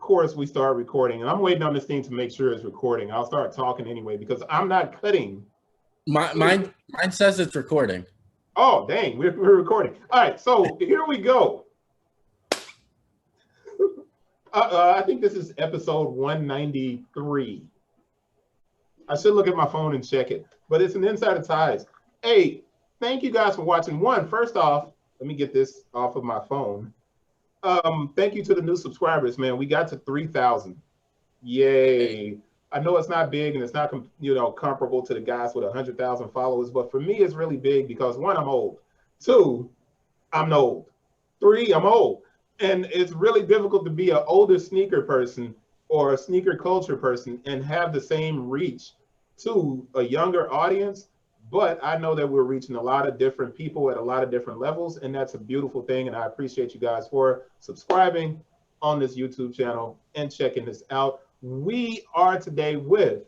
course, we start recording, and I'm waiting on this thing to make sure it's recording. I'll start talking anyway because I'm not cutting. Mine says it's recording. Oh, dang, we're recording. All right, so here we go. I think this is episode 193. I should look at my phone and check it, but it's an Insider Ties. Hey, thank you guys for watching. First off, let me get this off of my phone. Thank you to the new subscribers, man. We got to 3,000. Yay. I know it's not big and it's not, comparable to the guys with 100,000 followers, but for me, it's really big because 1, I'm old. 2, I'm old. 3, I'm old. And it's really difficult to be an older sneaker person or a sneaker culture person and have the same reach to a younger audience. But I know that we're reaching a lot of different people at a lot of different levels, and that's a beautiful thing. And I appreciate you guys for subscribing on this YouTube channel and checking this out. We are today with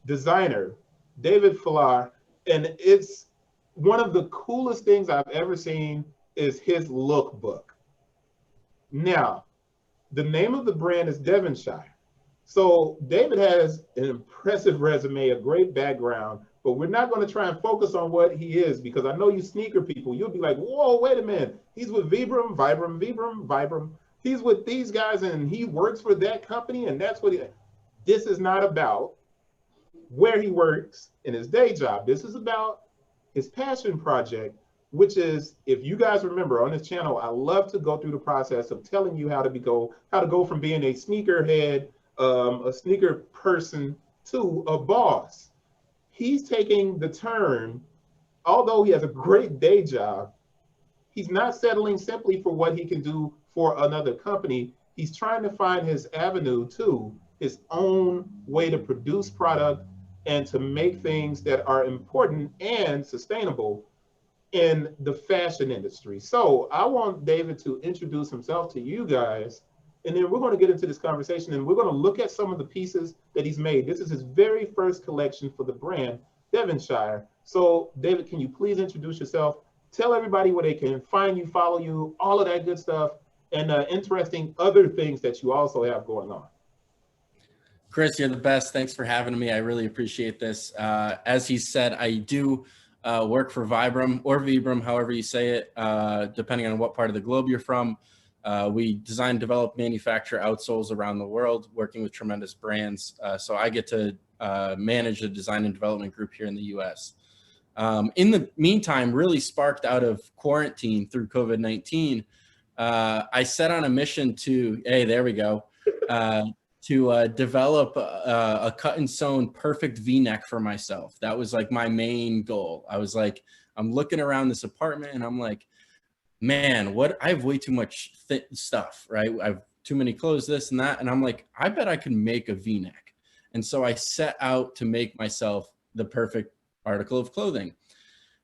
designer David Filar, and it's one of the coolest things I've ever seen is his lookbook. Now, the name of the brand is Devonshire. So David has an impressive resume, a great background, but we're not going to try and focus on what he is because I know you sneaker people, you'll be like, whoa, wait a minute. He's with Vibram. He's with these guys and he works for that company and that's what this is not about where he works in his day job. This is about his passion project, which is, if you guys remember on this channel, I love to go through the process of telling you how to go from being a sneakerhead, a sneaker person to a boss. He's taking the turn, although he has a great day job, he's not settling simply for what he can do for another company. He's trying to find his avenue to his own way to produce product and to make things that are important and sustainable in the fashion industry. So I want David to introduce himself to you guys, and then we're going to get into this conversation and we're going to look at some of the pieces that he's made. This is his very first collection for the brand Devonshire. So David, can you please introduce yourself? Tell everybody where they can find you, follow you, all of that good stuff, and interesting other things that you also have going on. Chris, you're the best. Thanks for having me. I really appreciate this. As he said, I do work for Vibram or Vibram, however you say it, depending on what part of the globe you're from. We design, develop, manufacture outsoles around the world, working with tremendous brands. So I get to manage the design and development group here in the US. In the meantime, really sparked out of quarantine through COVID-19, I set on a mission to, hey, there we go, to develop a cut and sewn perfect V-neck for myself. That was like my main goal. I was like, I'm looking around this apartment and I'm like, man, I have way too much stuff, right? I have too many clothes, this and that. And I'm like, I bet I could make a V-neck. And so I set out to make myself the perfect article of clothing.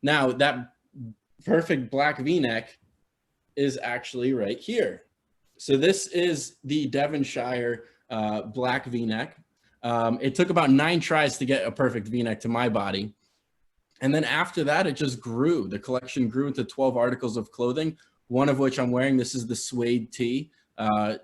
Now that perfect black V-neck is actually right here. So this is the Devonshire black V-neck. It took about 9 tries to get a perfect V-neck to my body. And then after that, it just grew. The collection grew into 12 articles of clothing, one of which I'm wearing. This is the suede tee.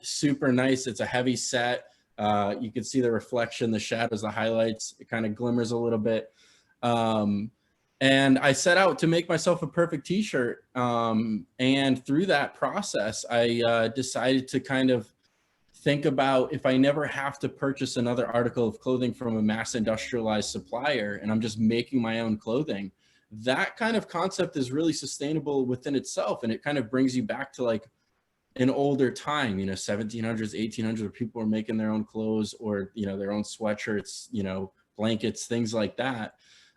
Super nice. It's a heavy set. You can see the reflection, the shadows, the highlights. It kind of glimmers a little bit. And I set out to make myself a perfect t-shirt. And through that process, I decided to kind of think about, if I never have to purchase another article of clothing from a mass industrialized supplier and I'm just making my own clothing, that kind of concept is really sustainable within itself. And it kind of brings you back to like an older time, 1700s, 1800s, where people were making their own clothes or, their own sweatshirts, blankets, things like that.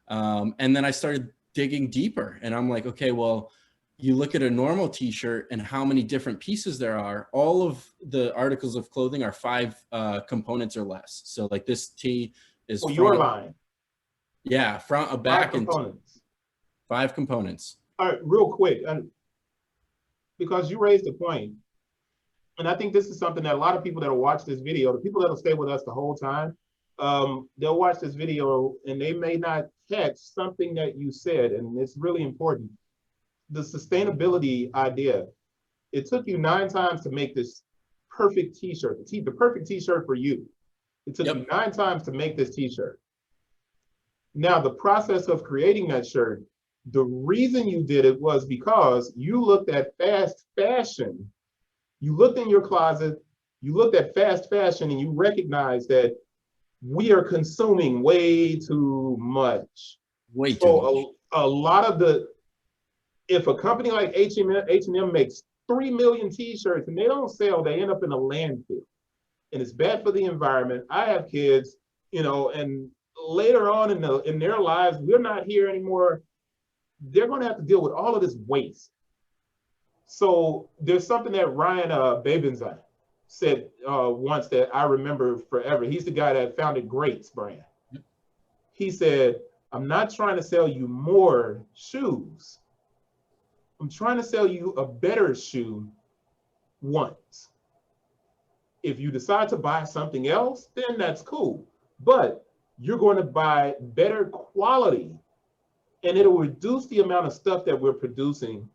And then I started digging deeper and I'm like, okay, well, you look at a normal t-shirt and how many different pieces there are. All of the articles of clothing are 5 components or less. So like this tee is your line. Yeah, front, back, 5 components. And 5 components. All right, real quick, and because you raised a point, and I think this is something that a lot of people that will watch this video, the people that will stay with us the whole time, they'll watch this video and they may not catch something that you said, and it's really important. The sustainability idea. It took you 9 times to make this perfect t-shirt, the perfect t-shirt for you. It took Yep. you 9 times to make this t-shirt. Now, the process of creating that shirt, the reason you did it was because you looked at fast fashion. You looked in your closet, you looked at fast fashion, and you recognized that we are consuming way too much. Way too much. So a lot of if a company like H&M makes 3 million t-shirts and they don't sell, they end up in a landfill. And it's bad for the environment. I have kids, and later on in their lives, we're not here anymore. They're going to have to deal with all of this waste. So there's something that Ryan Babinzai said once that I remember forever. He's the guy that founded Greats brand. He said, I'm not trying to sell you more shoes. I'm trying to sell you a better shoe once. If you decide to buy something else, then that's cool. But you're going to buy better quality, and it'll reduce the amount of stuff that we're producing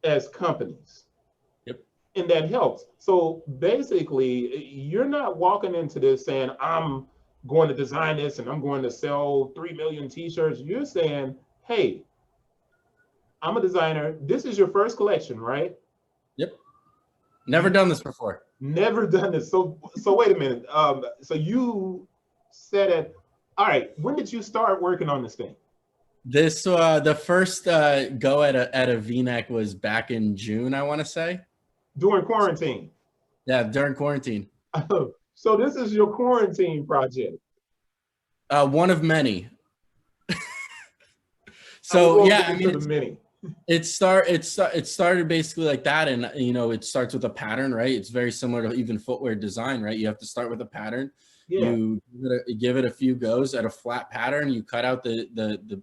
as companies. Yep. And that helps. So basically, you're not walking into this saying, I'm going to design this and I'm going to sell 3 million t-shirts. You're saying, hey, I'm a designer. This is your first collection, right? Yep. Never done this before. Never done this. So wait a minute. So you said it. All right. When did you start working on this thing? This the first go at a V-neck was back in June, I want to say. During quarantine. Yeah, during quarantine. So this is your quarantine project. One of many. So yeah, I mean, many. It started basically like that, and it starts with a pattern, right? It's very similar to even footwear design, right? You have to start with a pattern. Yeah. You give it a few goes at a flat pattern. You cut out the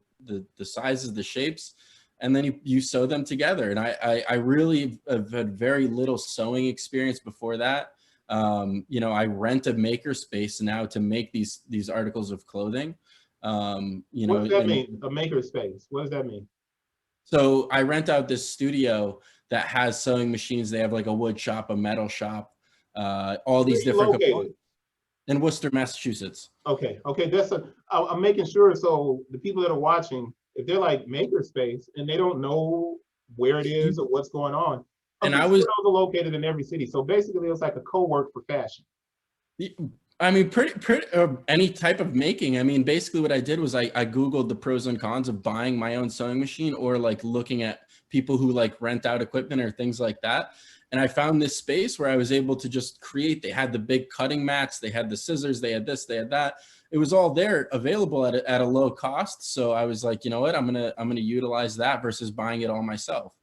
sizes, the shapes, and then you sew them together. And I really have had very little sewing experience before that. I rent a maker space now to make these articles of clothing. What does that mean? A maker space? What does that mean? So I rent out this studio that has sewing machines. They have like a wood shop, a metal shop, all these different components. In Worcester, Massachusetts. Okay. I'm making sure. So the people that are watching, if they're like makerspace and they don't know where it is or what's going on, and those are located in every city. So basically, it's like a co-work for fashion. I mean, pretty any type of making. I mean, basically what I did was I Googled the pros and cons of buying my own sewing machine or like looking at people who like rent out equipment or things like that. And I found this space where I was able to just create. They had the big cutting mats, they had the scissors, they had this, they had that. It was all there available at a low cost. So I was like, you know what, I'm gonna utilize that versus buying it all myself.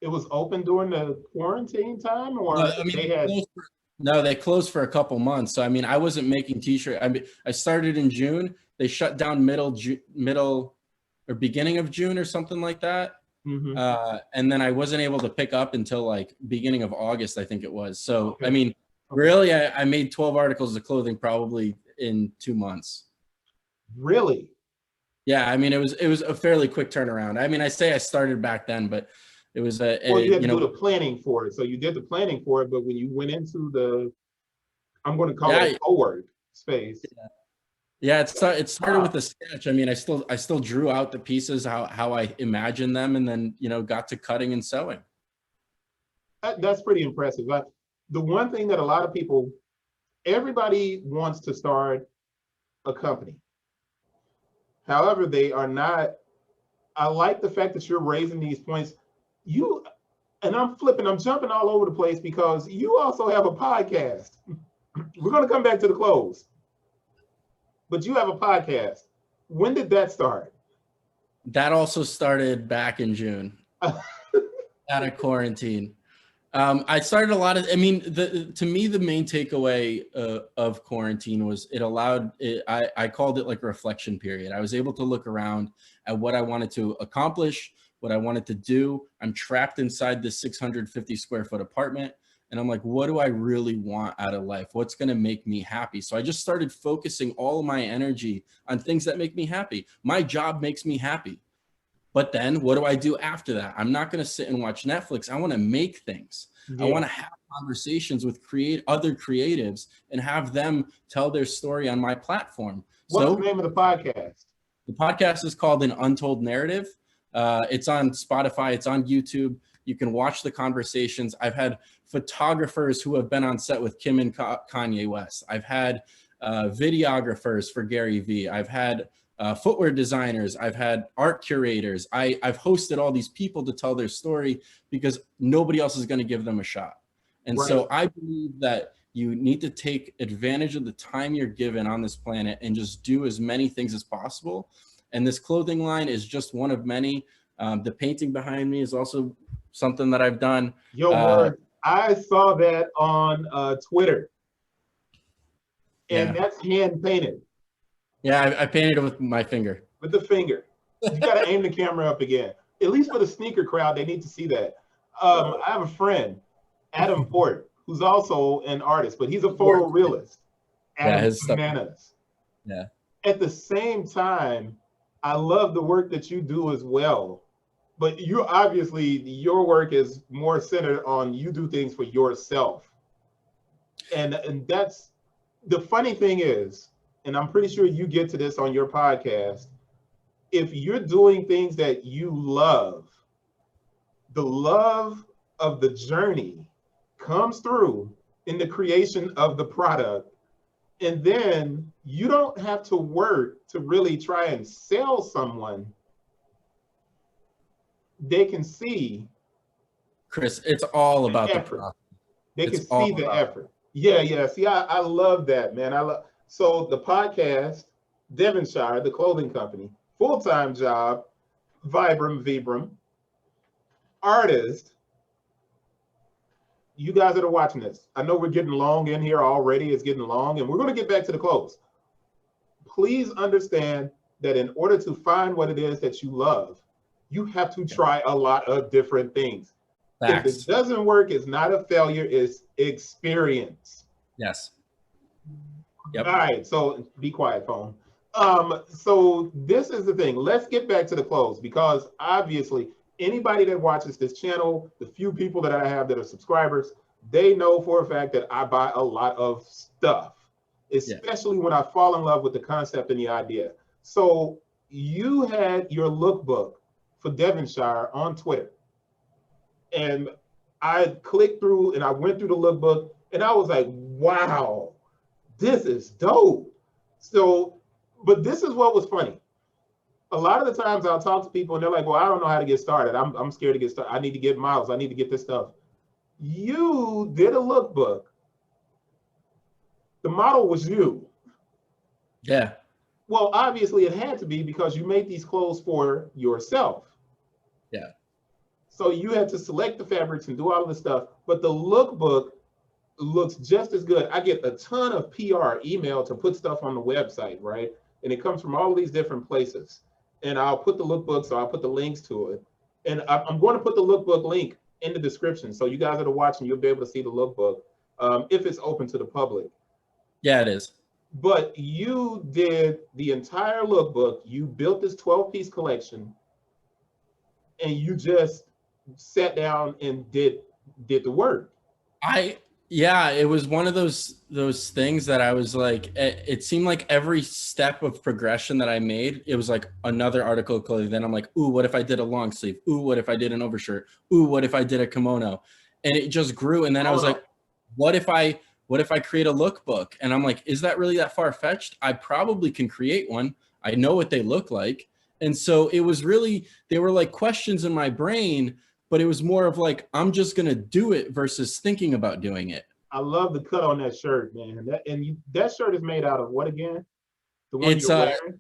It was open during the quarantine time, or they had. No, they closed for a couple months. So I mean, I wasn't making t-shirts. I mean, I started in June. They shut down middle or beginning of June or something like that. Mm-hmm. And then I wasn't able to pick up until like beginning of August, I think it was. So, okay. I mean, really, I made 12 articles of clothing probably in 2 months. Really? Yeah. I mean, it was a fairly quick turnaround. I mean, I say I started back then, but it was you had to do the planning for it. So you did the planning for it, but when you went into I'm going to call it co-work space. Yeah, it started with a sketch. I mean, I still drew out the pieces how I imagined them, and then got to cutting and sewing. That's pretty impressive. The one thing that a lot of people, everybody wants to start a company. However, they are not. I like the fact that you're raising these points. I'm jumping all over the place because you also have a podcast. We're going to come back to the close. But you have a podcast. When did that start? That also started back in June out of quarantine. I started a lot of, to me, the main takeaway of quarantine was it allowed, I called it like a reflection period. I was able to look around at what I wanted to accomplish, what I wanted to do. I'm trapped inside this 650 square foot apartment. And I'm like, what do I really want out of life? What's going to make me happy? So I just started focusing all of my energy on things that make me happy. My job makes me happy. But then what do I do after that? I'm not going to sit and watch Netflix. I want to make things. Yeah. I want to have conversations with other creatives and have them tell their story on my platform. What's the name of the podcast? The podcast is called An Untold Narrative. It's on Spotify. It's on YouTube. You can watch the conversations. I've had photographers who have been on set with Kim and Kanye West. I've had videographers for Gary Vee. I've had footwear designers. I've had art curators. I've hosted all these people to tell their story because nobody else is going to give them a shot. And so I believe that you need to take advantage of the time you're given on this planet and just do as many things as possible. And this clothing line is just one of many. The painting behind me is also something that I've done. I saw that on Twitter. And that's hand painted. Yeah, I painted it with my finger. With the finger. You got to aim the camera up again. At least for the sneaker crowd, they need to see that. I have a friend, Adam Port, who's also an artist, but he's a photorealist. Adam Bananas. Yeah. At the same time, I love the work that you do as well. But you obviously, your work is more centered on you do things for yourself. And that's, the funny thing is, and I'm pretty sure you get to this on your podcast, if you're doing things that you love, the love of the journey comes through in the creation of the product. And then you don't have to work to really try and sell someone. They can see. Chris, it's all about the product. They can see the effort. Yeah. See, I love that, man. So the podcast, Devonshire, the clothing company, full-time job, Vibram, artist. You guys that are watching this, I know we're getting long in here already. It's getting long, and we're going to get back to the close. Please understand that in order to find what it is that you love, you have to try a lot of different things. Facts. If it doesn't work, it's not a failure, it's experience. Yes. Yep. All right, so be quiet, phone. So this is the thing. Let's get back to the close, because obviously anybody that watches this channel, the few people that I have that are subscribers, they know for a fact that I buy a lot of stuff, especially when I fall in love with the concept and the idea. So you had your lookbook for Devonshire on Twitter, and I clicked through and I went through the lookbook and I was like, wow, this is dope. So, but this is what was funny. A lot of the times I'll talk to people and they're like, well, I don't know how to get started. I'm scared to get started. I need to get models. I need to get this stuff. You did a lookbook. The model was you. Yeah. Well, obviously it had to be, because you made these clothes for yourself. Yeah. So you had to select the fabrics and do all of the stuff, but the lookbook looks just as good. I get a ton of PR email to put stuff on the website, right? And it comes from all of these different places. And I'll put the lookbook, so I'll put the links to it. And I'm going to put the lookbook link in the description. So you guys that are watching, you'll be able to see the lookbook if it's open to the public. Yeah, it is. But you did the entire lookbook. You built this 12-piece collection, and you just sat down and did the work. Yeah, it was one of those things that I was like, it seemed like every step of progression that I made, it was like another article of clothing. Then I'm like, ooh, what if I did a long sleeve? Ooh, what if I did an overshirt? Ooh, what if I did a kimono? And it just grew. And then I was like, what if I create a lookbook? And I'm like, is that really that far-fetched? I probably can create one. I know what they look like. And so it was really, they were like questions in my brain, but it was more of like, I'm just going to do it versus thinking about doing it. I love the cut on that shirt, man. That shirt is made out of what again? The one you're wearing?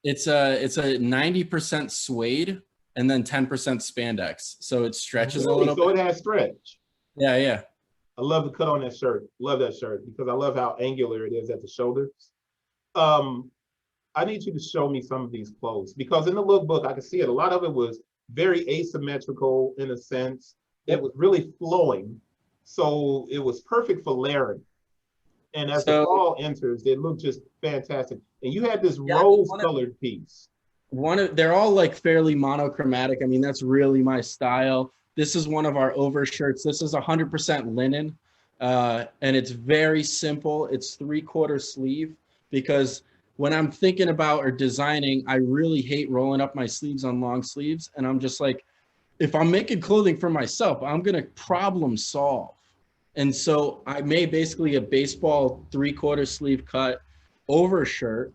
It's a 90% suede and then 10% spandex. So it stretches a little bit. So it has stretch. Yeah. I love the cut on that shirt. Love that shirt because I love how angular it is at the shoulders. I need you to show me some of these clothes, because in the lookbook, I can see it. A lot of it was very asymmetrical in a sense. It was really flowing. So it was perfect for layering. And as the fall enters, they look just fantastic. And you had this rose-colored piece. They're all like fairly monochromatic. I mean, that's really my style. This is one of our overshirts. This is 100% linen. And it's very simple. It's 3/4 sleeve, because when I'm thinking about or designing, I really hate rolling up my sleeves on long sleeves. And I'm just like, if I'm making clothing for myself, I'm going to problem solve. And so I made basically a baseball 3/4 sleeve cut over a shirt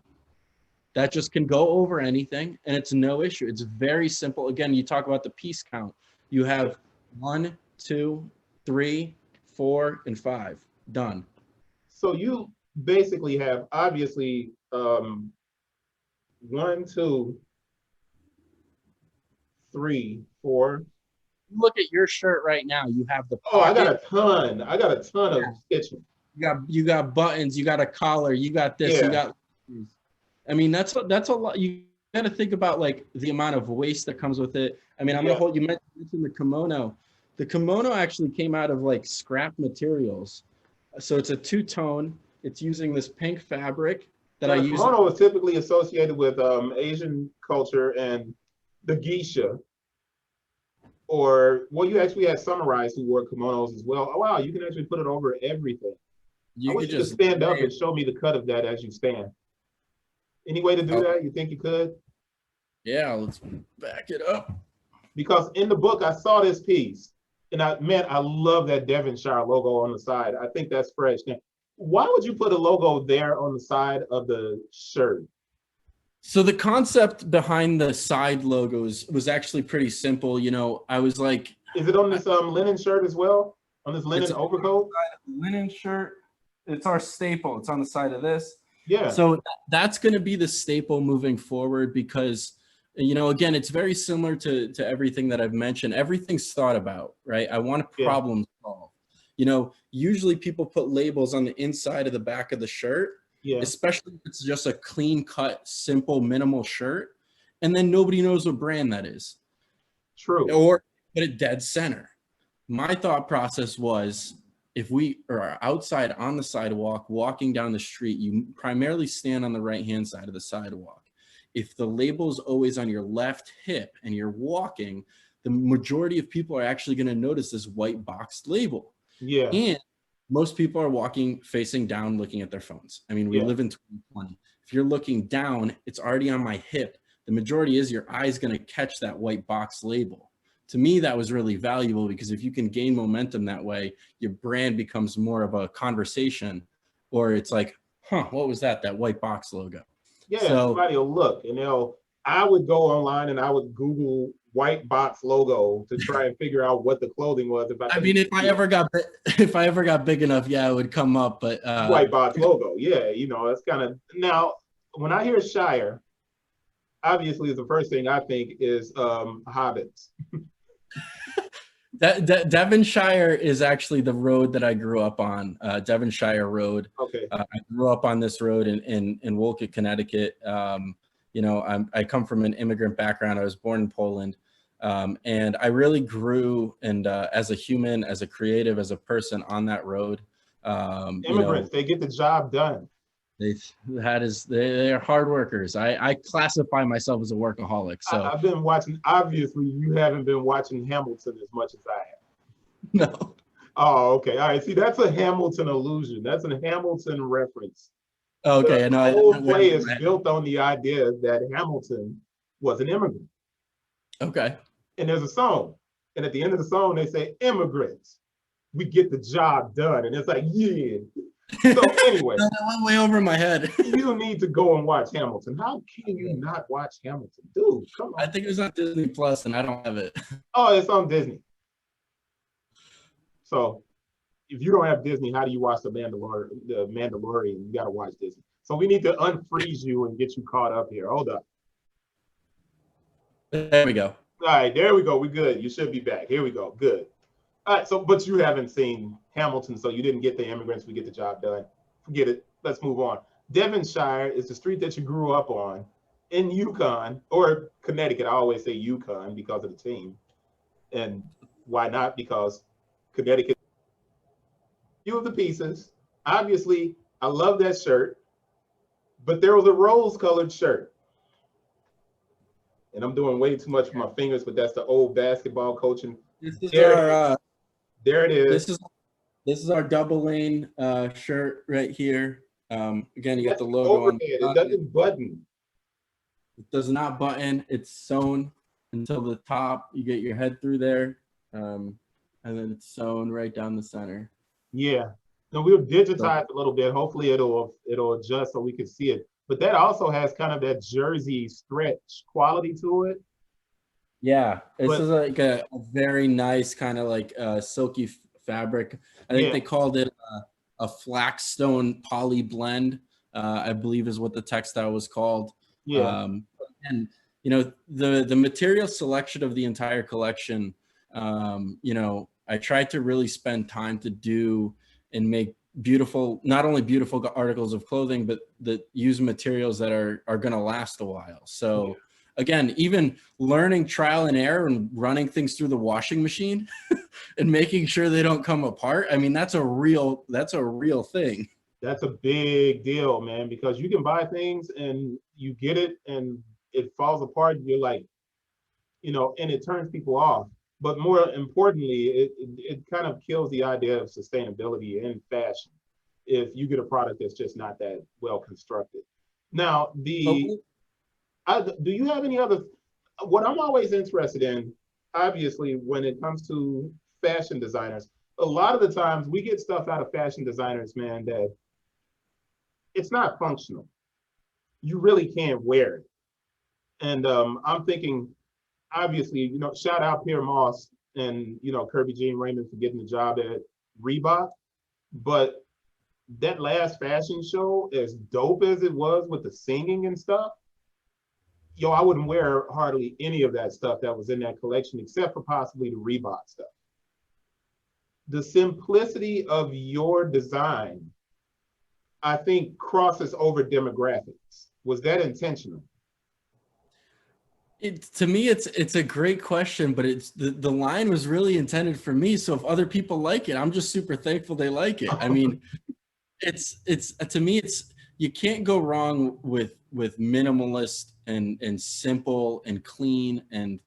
that just can go over anything, and it's no issue. It's very simple. Again, you talk about the piece count. You have 1, 2, 3, 4, and 5. Done. So you basically have obviously 1, 2, 3, 4. Look at your shirt right now. You have the Oh, pocket. I got a ton of stitching. You got buttons. You got a collar. You got this. Yeah. You got. I mean, that's a lot. You got to think about like the amount of waste that comes with it. I mean, I'm gonna hold. You mentioned the kimono. The kimono actually came out of like scrap materials. So it's a two-tone. It's using this pink fabric that I use. Kimono is typically associated with Asian culture and the geisha. Or, well, you actually had samurais who wore kimonos as well. Oh, wow, you can actually put it over everything. I wish you could stand up and show me the cut of that as you stand. Any way to do that? You think you could? Yeah, let's back it up. Because in the book, I saw this piece. And I love that Devonshire logo on the side. I think that's fresh. Now, why would you put a logo there on the side of the shirt? So the concept behind the side logos was actually pretty simple. You know, I was like, is it on this linen shirt as well? On this linen overcoat? Linen shirt. It's our staple. It's on the side of this. Yeah. So that's going to be the staple moving forward, because, you know, again, it's very similar to everything that I've mentioned. Everything's thought about, right? I want to problem solve. You know, usually people put labels on the inside of the back of the shirt, especially if it's just a clean cut, simple, minimal shirt. And then nobody knows what brand that is. True. Or put it dead center. My thought process was, if we are outside on the sidewalk, walking down the street, you primarily stand on the right-hand side of the sidewalk. If the label is always on your left hip and you're walking, the majority of people are actually going to notice this white boxed label. Yeah. And most people are walking facing down, looking at their phones. I mean, we live in 2020. If you're looking down, it's already on my hip. The majority is your eye's going to catch that white box label. To me, that was really valuable, because if you can gain momentum that way, your brand becomes more of a conversation, or it's like, huh, what was that? That white box logo. Yeah, so somebody will look, and I would go online and I would Google white box logo to try and figure out what the clothing was. If I ever got big enough, yeah, it would come up. But white box logo, yeah, it's kind of. Now, when I hear Shire, obviously the first thing I think is hobbits. Devonshire is actually the road that I grew up on, Devonshire Road. Okay. I grew up on this road in Wolcott, Connecticut. I come from an immigrant background. I was born in Poland, and I really grew as a human, as a creative, as a person on that road. Immigrants, they get the job done. They're hard workers. I classify myself as a workaholic. So I've been watching. Obviously, you haven't been watching Hamilton as much as I have. No. Oh, okay. All right. See, that's a Hamilton allusion. That's a Hamilton reference. Okay. The whole play is built on the idea that Hamilton was an immigrant. Okay. And there's a song, and at the end of the song, they say, "Immigrants, we get the job done," and it's like, yeah. So anyway, that went way over my head. You need to go and watch Hamilton. How can you not watch Hamilton? Dude, come on. I think it was on Disney Plus, and I don't have it. Oh, it's on Disney. So if you don't have Disney, how do you watch the Mandalorian? You got to watch Disney. So we need to unfreeze you and get you caught up here. Hold up. There we go. All right, there we go. We're good. You should be back. Here we go. Good. All right, so, but you haven't seen Hamilton, so you didn't get the immigrants, we get the job done. Forget it. Let's move on. Devonshire is the street that you grew up on in Yukon, or Connecticut. I always say Yukon because of the team. And why not? Because Connecticut, few of the pieces. Obviously, I love that shirt, but there was a rose-colored shirt. And I'm doing way too much with my fingers, but that's the old basketball coaching. This is there it is. This is our double lane shirt right here. Again, you got That's the the logo on overhead. the It front. doesn't button. It does not button. It's sewn until the top. You get your head through there, and then it's sewn right down the center. Yeah. No, we'll digitize a little bit. Hopefully it'll adjust so we can see it. But that also has kind of that jersey stretch quality to it. Yeah, this But is like a very nice kind of like silky fabric. I think yeah, they called it a flaxstone poly blend, I believe is what the textile was called. yeah, And you know, the material selection of the entire collection, you know, I tried to really spend time to do and make beautiful, not only beautiful articles of clothing, but that use materials that are going to last a while. So yeah. again, even learning trial and error and running things through the washing machine and making sure they don't come apart. I mean, that's a real thing. That's a big deal, man, because you can buy things and you get it and it falls apart. And you're like, and it turns people off. But more importantly, it kind of kills the idea of sustainability in fashion if you get a product that's just not that well constructed. Now, Okay. do you have any other? What I'm always interested in, obviously, when it comes to fashion designers, a lot of the times we get stuff out of fashion designers, man, that it's not functional. You really can't wear it. And I'm thinking, obviously, shout out Pierre Moss and Kirby Jean Raymond for getting the job at Reebok. But that last fashion show, as dope as it was with the singing and stuff, I wouldn't wear hardly any of that stuff that was in that collection, except for possibly the Reebok stuff. The simplicity of your design, I think, crosses over demographics. Was that intentional? To me, it's a great question, but it's the line was really intended for me. So if other people like it, I'm just super thankful they like it. I mean, it's to me, it's you can't go wrong with minimalist and simple and clean and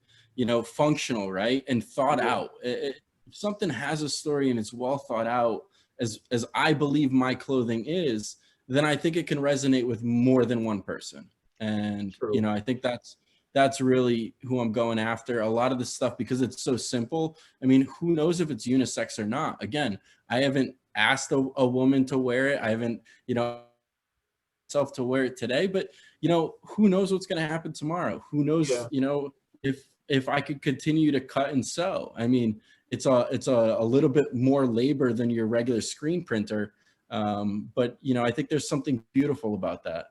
functional, right? And thought Yeah. out. If something has a story and it's well thought out, as I believe my clothing is, then I think it can resonate with more than one person. And True. I think that's really who I'm going after. A lot of this stuff, because it's so simple. I mean, who knows if it's unisex or not? Again, I haven't asked a woman to wear it. I haven't, myself to wear it today, but who knows what's going to happen tomorrow? Who knows, Yeah. if I could continue to cut and sew. I mean, it's a little bit more labor than your regular screen printer. But I think there's something beautiful about that.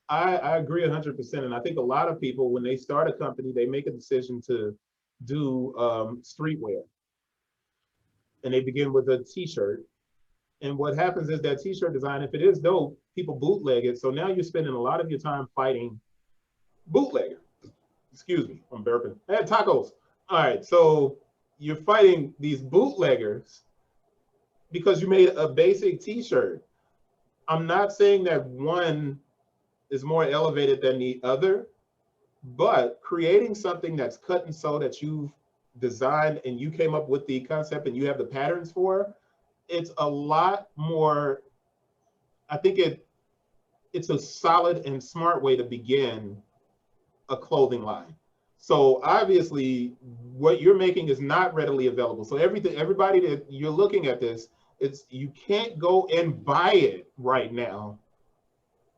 I agree 100%. And I think a lot of people, when they start a company, they make a decision to do streetwear. And they begin with a t-shirt. And what happens is that t-shirt design, if it is dope, people bootleg it. So now you're spending a lot of your time fighting bootlegger. Excuse me, I'm burping. I had tacos. All right, so you're fighting these bootleggers because you made a basic t-shirt. I'm not saying that one is more elevated than the other, but creating something that's cut and sew that you've designed and you came up with the concept and you have the patterns for, it's a lot more. I think it's a solid and smart way to begin a clothing line. So obviously what you're making is not readily available. So everybody that you're looking at this, you can't go and buy it right now.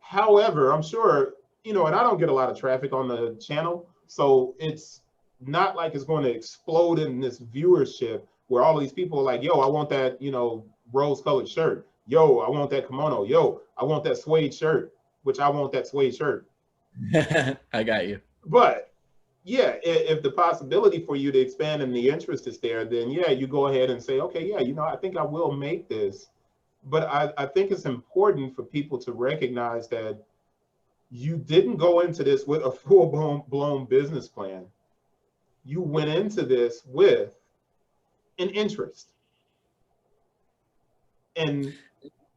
However, I'm sure, and I don't get a lot of traffic on the channel, so it's not like it's going to explode in this viewership where all these people are like, yo, I want that, rose colored shirt. Yo, I want that kimono. Yo, I want that suede shirt, which I want that suede shirt. I got you. But yeah, if the possibility for you to expand and the interest is there, then yeah, you go ahead and say, okay, yeah, I think I will make this. But I think it's important for people to recognize that you didn't go into this with a full-blown business plan. You went into this with an interest. And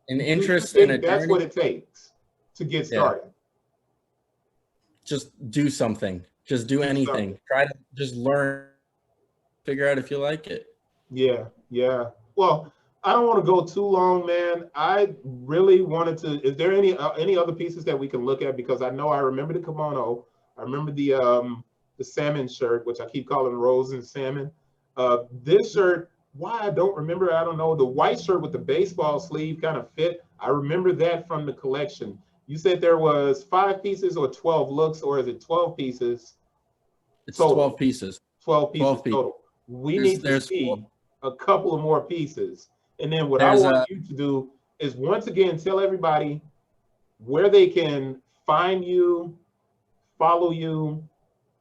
An do you interest and a think that's what journey. it takes to get Yeah. started? Just do something. Just do anything. Try to just learn, figure out if you like it. Yeah, yeah. Well, I don't want to go too long, man. I really wanted to. Is there any other pieces that we can look at? Because I know I remember the kimono. I remember the salmon shirt, which I keep calling rose and salmon. This shirt, why I don't remember, I don't know. The white shirt with the baseball sleeve kind of fit. I remember that from the collection. You said there was 5 pieces or 12 looks, or is it 12 pieces It's total? 12 pieces. 12 pieces 12 pieces. total. We need to There's see 4. a couple of more pieces. And then what I There's want you to do is once again tell everybody where they can find you, follow you,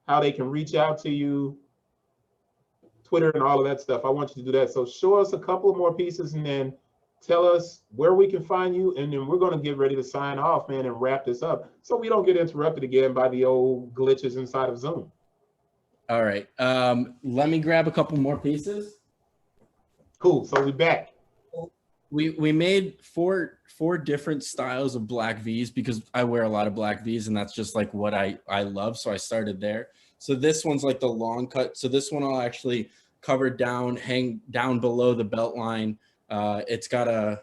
how they can reach out to you, Twitter and all of that stuff. I want you to do that. So show us a couple of more pieces and then tell us where we can find you. And then we're going to get ready to sign off, man, and wrap this up so we don't get interrupted again by the old glitches inside of Zoom. All right. Let me grab a couple more pieces. Cool. So we're back. We made four different styles of black V's because I wear a lot of black V's and that's just like what I love. So I started there. So this one's like the long cut. So this one I'll actually cover down, hang down below the belt line. It's got a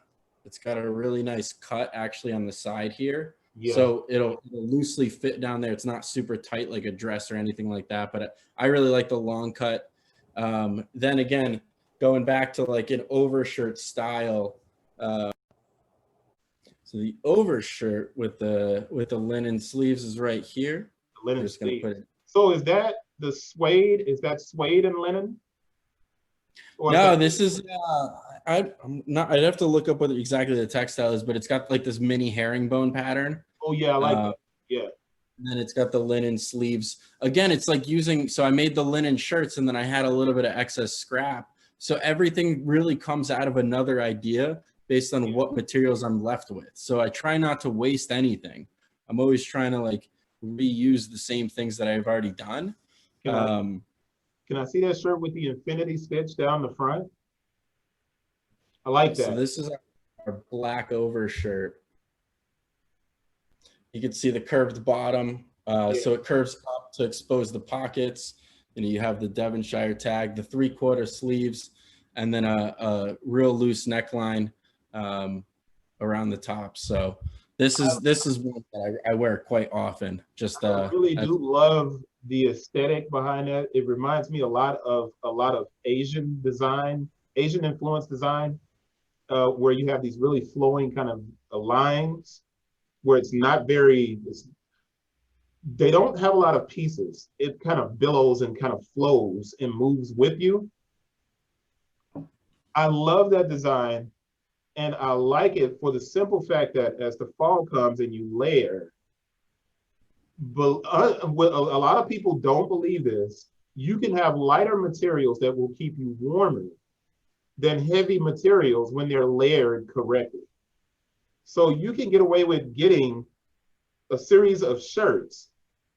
really nice cut actually on the side here. Yeah. So it'll loosely fit down there. It's not super tight like a dress or anything like that, but I really like the long cut. Then again, going back to like an overshirt style. So the overshirt with the linen sleeves is right here. The linen sleeves. So is that the suede? Is that suede and linen? Or no, this is I'm not. I'd have to look up what exactly the textile is, but it's got like this mini herringbone pattern. Oh yeah, I like that. Yeah. And then it's got the linen sleeves. Again, it's like using. So I made the linen shirts, and then I had a little bit of excess scrap. So everything really comes out of another idea based on what materials I'm left with. So I try not to waste anything. I'm always trying to like reuse the same things that I've already done. Can I see that shirt with the infinity stitch down the front? I like that. So this is our black overshirt. You can see the curved bottom. So it curves up to expose the pockets. You have the Devonshire tag, the 3/4 sleeves, and then a real loose neckline around the top. So this is one that I wear quite often. Just I really do love the aesthetic behind that. It reminds me a lot of Asian design, Asian influence design, where you have these really flowing kind of lines, where it's not very. They don't have a lot of pieces. It kind of billows and kind of flows and moves with you. I love that design, and I like it for the simple fact that as the fall comes and you layer, but a lot of people don't believe this, you can have lighter materials that will keep you warmer than heavy materials when they're layered correctly. So you can get away with getting a series of shirts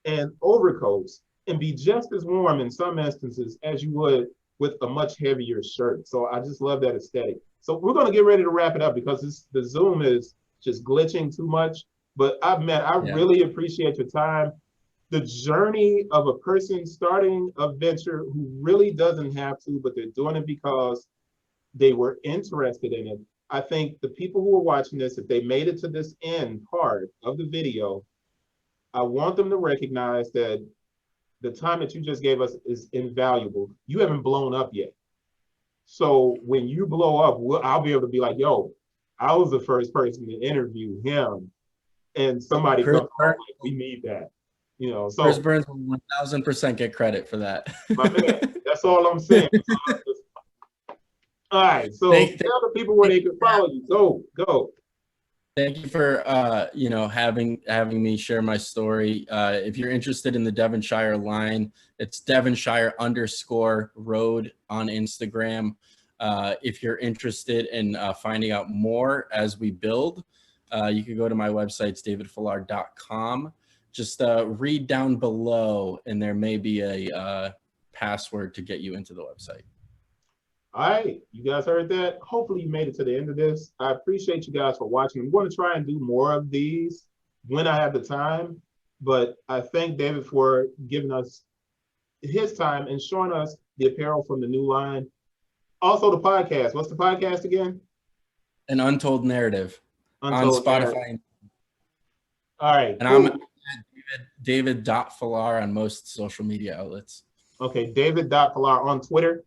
and overcoats and be just as warm in some instances as you would with a much heavier shirt. So I just love that aesthetic. So we're going to get ready to wrap it up because the Zoom is just glitching too much. But I really appreciate your time. The journey of a person starting a venture who really doesn't have to, but they're doing it because they were interested in it. I think the people who are watching this, if they made it to this end part of the video, I want them to recognize that the time that you just gave us is invaluable. You haven't blown up yet. So when you blow up, I'll be able to be like, yo, I was the first person to interview him. And somebody comes, like, we need that. So Chris Burns will 1000% get credit for that. My man, that's all I'm saying. All right, so tell the people where they can follow you. Go. Thank you for having me share my story. If you're interested in the Devonshire line, it's Devonshire_road on Instagram. If you're interested in finding out more as we build, you can go to my website, it's davidfilar.com. Just read down below, and there may be a password to get you into the website. All right, you guys heard that? Hopefully you made it to the end of this. I appreciate you guys for watching. I'm going to try and do more of these when I have the time, but I thank David for giving us his time and showing us the apparel from the new line. Also the podcast. What's the podcast again? An Untold Narrative Untold on Spotify. Narrative. All right. And Cool. I'm David.Filar on most social media outlets. Okay, David.Filar on Twitter.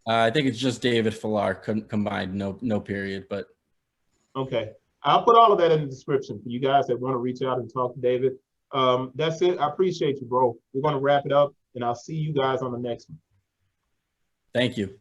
I think it's just David Filar combined, no period, but. Okay, I'll put all of that in the description for you guys that want to reach out and talk to David. That's it. I appreciate you, bro. We're going to wrap it up, and I'll see you guys on the next one. Thank you.